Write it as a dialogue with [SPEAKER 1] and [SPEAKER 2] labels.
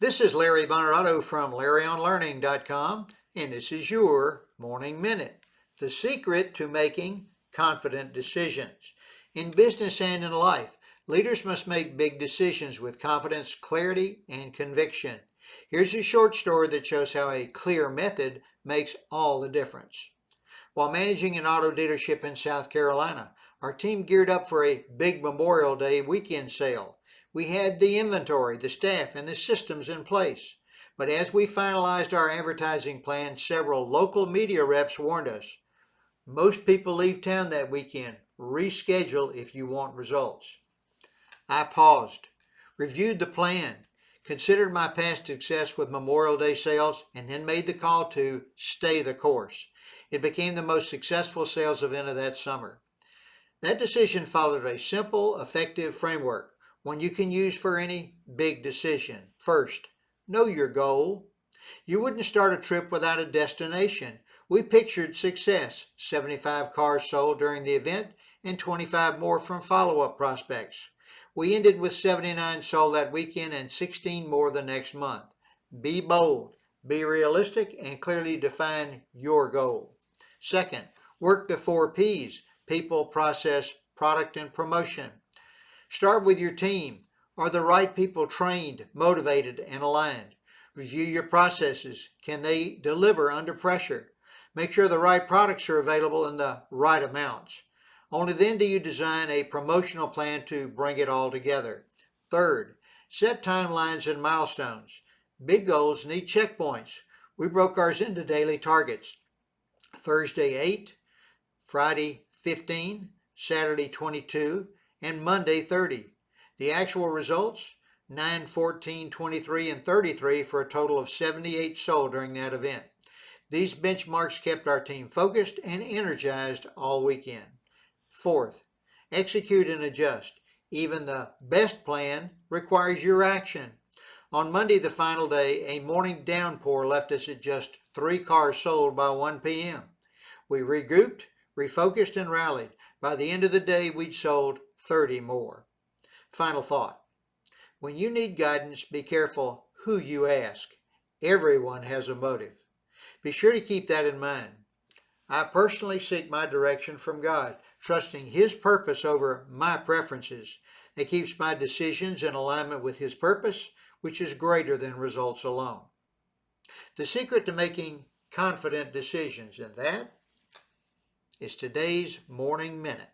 [SPEAKER 1] This is Larry Bonerato from LarryOnLearning.com, and this is your Morning Minute. The secret to making confident decisions. In business and in life, leaders must make big decisions with confidence, clarity, and conviction. Here's a short story that shows how a clear method makes all the difference. While managing an auto dealership in South Carolina, our team geared up for a big Memorial Day weekend sale. We had the inventory, the staff, and the systems in place. But as we finalized our advertising plan, several local media reps warned us, most people leave town that weekend. Reschedule if you want results. I paused, reviewed the plan, considered my past success with Memorial Day sales, and then made the call to stay the course. It became the most successful sales event of that summer. That decision followed a simple, effective framework, one you can use for any big decision. First, know your goal. You wouldn't start a trip without a destination. We pictured success, 75 cars sold during the event and 25 more from follow-up prospects. We ended with 79 sold that weekend and 16 more the next month. Be bold, be realistic, and clearly define your goal. Second, work the 4 Ps: people, process, product, and promotion. Start with your team. Are the right people trained, motivated, and aligned? Review your processes. Can they deliver under pressure? Make sure the right products are available in the right amounts. Only then do you design a promotional plan to bring it all together. Third, set timelines and milestones. Big goals need checkpoints. We broke ours into daily targets. Thursday 8, Friday 15, Saturday 22, and Monday 30. The actual results, 9, 14, 23, and 33 for a total of 78 sold during that event. These benchmarks kept our team focused and energized all weekend. Fourth, execute and adjust. Even the best plan requires your action. On Monday, the final day, a morning downpour left us at just 3 cars sold by 1 p.m. We regrouped, refocused, and rallied. By the end of the day, we'd sold 30 more. Final thought. When you need guidance, be careful who you ask. Everyone has a motive. Be sure to keep that in mind. I personally seek my direction from God, trusting His purpose over my preferences. That keeps my decisions in alignment with His purpose, which is greater than results alone. The secret to making confident decisions, and that is today's Morning Minute.